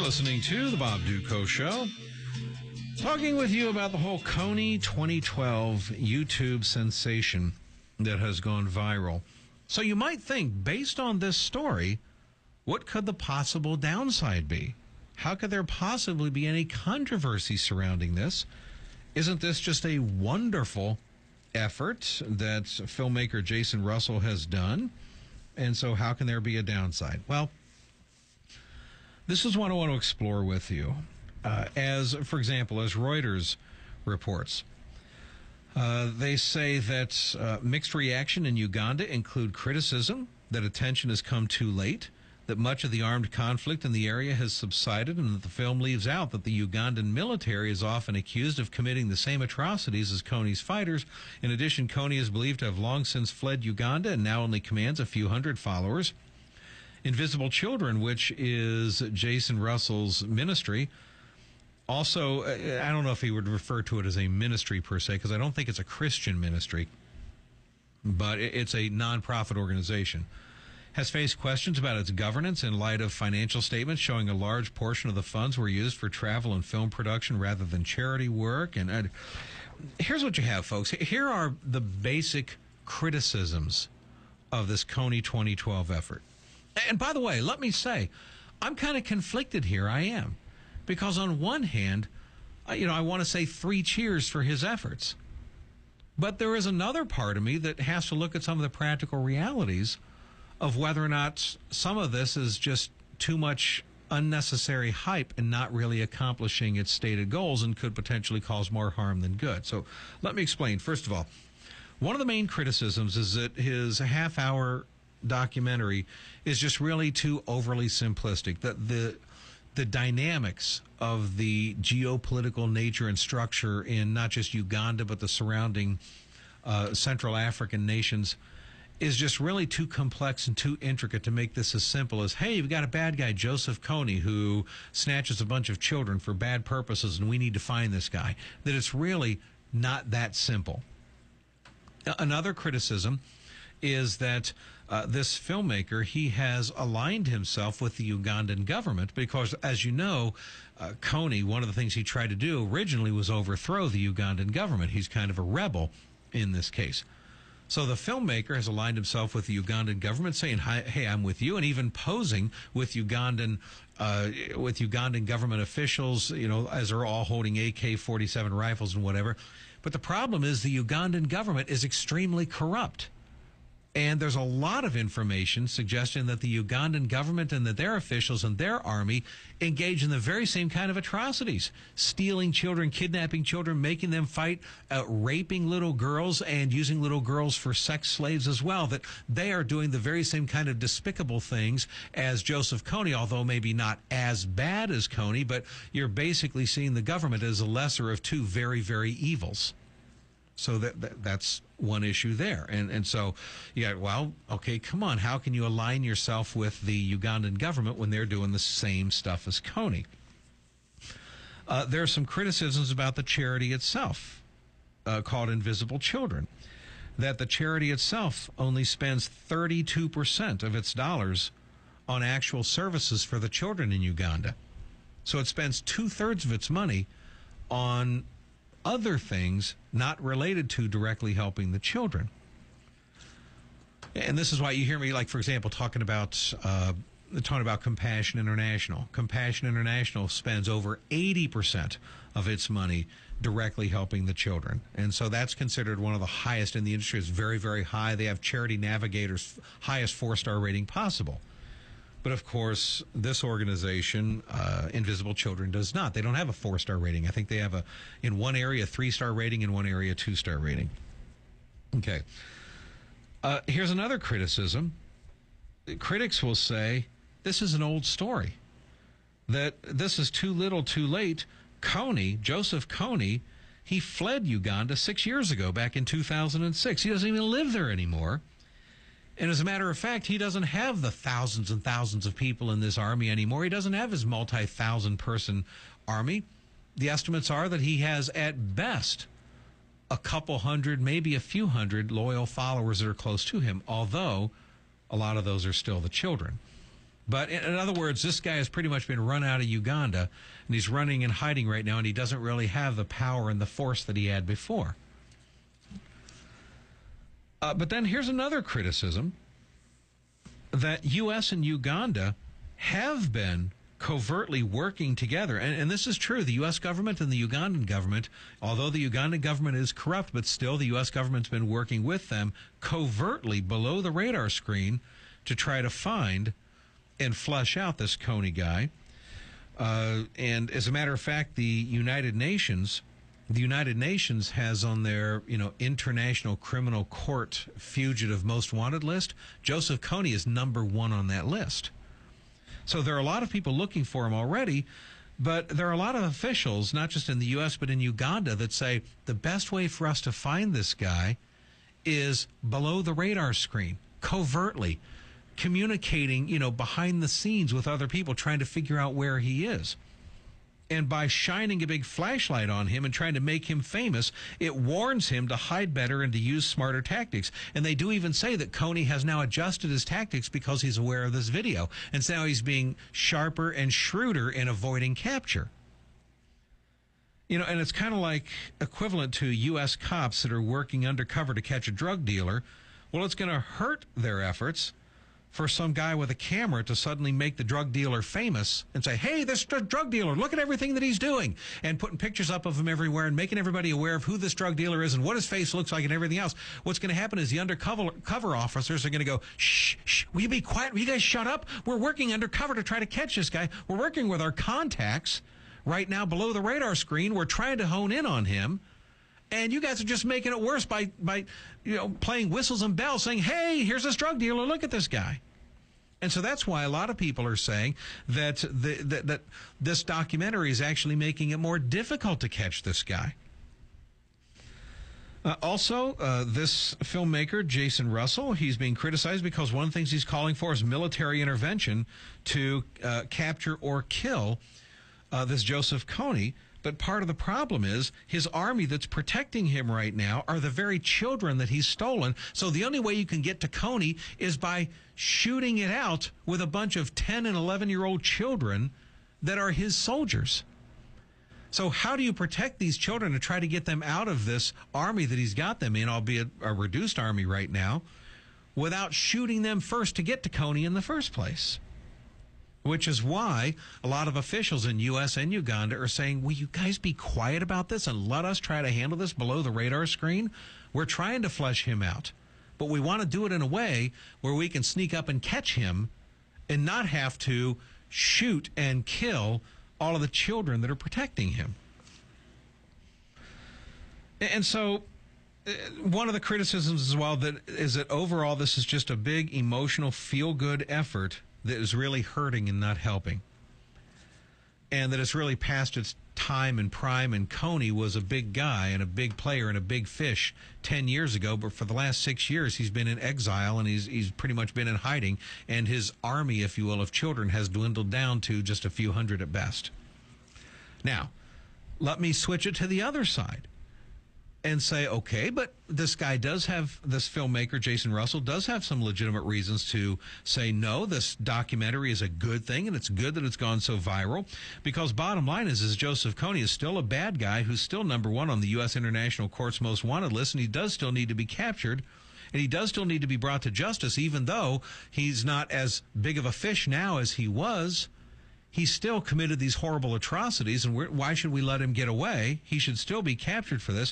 Listening to the Bob Dutko Show. Talking with you about the whole Kony 2012 YouTube sensation that has gone viral. So you might think, based on this story, what could the possible downside be? How could there possibly be any controversy surrounding this? Isn't this just a wonderful effort that filmmaker Jason Russell has done? And so how can there be a downside? Well, this is what I want to explore with you. For example, as Reuters reports, they say that mixed reaction in Uganda include criticism that attention has come too late, that much of the armed conflict in the area has subsided, and that the film leaves out that the Ugandan military is often accused of committing the same atrocities as Kony's fighters. In addition, Kony is believed to have long since fled Uganda and now only commands a few hundred followers. Invisible Children, which is Jason Russell's ministry, also, I don't know if he would refer to it as a ministry per se, because I don't think it's a Christian ministry, but it's a nonprofit organization, has faced questions about its governance in light of financial statements showing a large portion of the funds were used for travel and film production rather than charity work. And here's what you have, folks. Here are the basic criticisms of this Kony 2012 effort. And by the way, let me say, I'm kind of conflicted here. I am. Because on one hand, I want to say 3 cheers for his efforts. But there is another part of me that has to look at some of the practical realities of whether or not some of this is just too much unnecessary hype and not really accomplishing its stated goals and could potentially cause more harm than good. So let me explain. First of all, one of the main criticisms is that his half-hour documentary is just really too overly simplistic. That the dynamics of the geopolitical nature and structure in not just Uganda but the surrounding Central African nations is just really too complex and too intricate to make this as simple as, hey, you've got a bad guy, Joseph Kony, who snatches a bunch of children for bad purposes and we need to find this guy. That it's really not that simple. Another criticism is that this filmmaker, he has aligned himself with the Ugandan government because, as you know, Kony, one of the things he tried to do originally was overthrow the Ugandan government. He's kind of a rebel in this case. So the filmmaker has aligned himself with the Ugandan government, saying, hey, I'm with you, and even posing with Ugandan government officials, as they're all holding AK-47 rifles and whatever. But the problem is the Ugandan government is extremely corrupt. And there's a lot of information suggesting that the Ugandan government and that their officials and their army engage in the very same kind of atrocities. Stealing children, kidnapping children, making them fight, raping little girls, and using little girls for sex slaves as well. That they are doing the very same kind of despicable things as Joseph Kony, although maybe not as bad as Kony, but you're basically seeing the government as a lesser of two very, very evils. So that's one issue there. And so, okay, come on. How can you align yourself with the Ugandan government when they're doing the same stuff as Kony? There are some criticisms about the charity itself, called Invisible Children, that the charity itself only spends 32% of its dollars on actual services for the children in Uganda. So it spends 2/3 of its money on other things not related to directly helping the children. And this is why you hear me, like, for example, talking about Compassion International. Compassion International spends over 80% of its money directly helping the children. And so that's considered one of the highest in the industry. It's very, very high. They have Charity Navigator's highest 4-star rating possible. But, of course, this organization, Invisible Children, does not. They don't have a 4-star rating. I think they have in one area, a 3-star rating, in one area, a 2-star rating. Okay. Here's another criticism. Critics will say, this is an old story. That this is too little, too late. Kony, Joseph Kony, he fled Uganda 6 years ago, back in 2006. He doesn't even live there anymore. And as a matter of fact, he doesn't have the thousands and thousands of people in this army anymore. He doesn't have his multi-thousand-person army. The estimates are that he has, at best, a couple hundred, maybe a few hundred loyal followers that are close to him, although a lot of those are still the children. But in other words, this guy has pretty much been run out of Uganda, and he's running and hiding right now, and he doesn't really have the power and the force that he had before. But then here's another criticism, that U.S. and Uganda have been covertly working together. And this is true. The U.S. government and the Ugandan government, although the Ugandan government is corrupt, but still the U.S. government's been working with them covertly below the radar screen to try to find and flush out this Kony guy. And as a matter of fact, the United Nations has on their, International Criminal Court fugitive most wanted list, Joseph Kony is number 1 on that list. So there are a lot of people looking for him already, but there are a lot of officials, not just in the U.S., but in Uganda, that say the best way for us to find this guy is below the radar screen, covertly, communicating, behind the scenes with other people, trying to figure out where he is. And by shining a big flashlight on him and trying to make him famous, it warns him to hide better and to use smarter tactics. And they do even say that Kony has now adjusted his tactics because he's aware of this video. And so now he's being sharper and shrewder in avoiding capture. And it's kind of like equivalent to U.S. cops that are working undercover to catch a drug dealer. Well, it's going to hurt their efforts for some guy with a camera to suddenly make the drug dealer famous and say, hey, this drug dealer, look at everything that he's doing, and putting pictures up of him everywhere and making everybody aware of who this drug dealer is and what his face looks like and everything else. What's going to happen is the undercover officers are going to go, shh, will you be quiet? Will you guys shut up? We're working undercover to try to catch this guy. We're working with our contacts right now below the radar screen. We're trying to hone in on him. And you guys are just making it worse by playing whistles and bells, saying, hey, here's this drug dealer, look at this guy. And so that's why a lot of people are saying that that this documentary is actually making it more difficult to catch this guy. Also, this filmmaker, Jason Russell, he's being criticized because one of the things he's calling for is military intervention to capture or kill this Joseph Kony. But part of the problem is his army that's protecting him right now are the very children that he's stolen. So the only way you can get to Kony is by shooting it out with a bunch of 10 and 11-year-old children that are his soldiers. So how do you protect these children and try to get them out of this army that he's got them in, albeit a reduced army right now, without shooting them first to get to Kony in the first place? Which is why a lot of officials in U.S. and Uganda are saying, will you guys be quiet about this and let us try to handle this below the radar screen? We're trying to flesh him out, but we want to do it in a way where we can sneak up and catch him and not have to shoot and kill all of the children that are protecting him. And so one of the criticisms as well is that overall this is just a big emotional feel-good effort that is really hurting and not helping. And that it's really past its time and prime, and Kony was a big guy and a big player and a big fish 10 years ago, but for the last 6 years he's been in exile and he's pretty much been in hiding, and his army, if you will, of children has dwindled down to just a few hundred at best. Now, let me switch it to the other side and say, okay, but this guy does have, this filmmaker, Jason Russell, does have some legitimate reasons to say, no, this documentary is a good thing, and it's good that it's gone so viral, because bottom line is Joseph Kony is still a bad guy who's still number 1 on the U.S. International Court's most wanted list, and he does still need to be captured, and he does still need to be brought to justice, even though he's not as big of a fish now as he was. He still committed these horrible atrocities, and why should we let him get away? He should still be captured for this.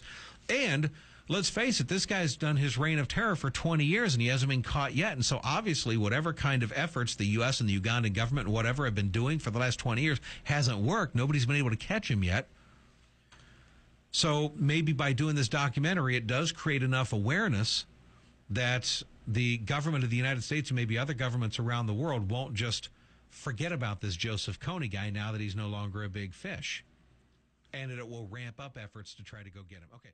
And let's face it, this guy's done his reign of terror for 20 years, and he hasn't been caught yet. And so obviously whatever kind of efforts the U.S. and the Ugandan government and whatever have been doing for the last 20 years hasn't worked. Nobody's been able to catch him yet. So maybe by doing this documentary, it does create enough awareness that the government of the United States and maybe other governments around the world won't just forget about this Joseph Kony guy now that he's no longer a big fish. And it will ramp up efforts to try to go get him. Okay.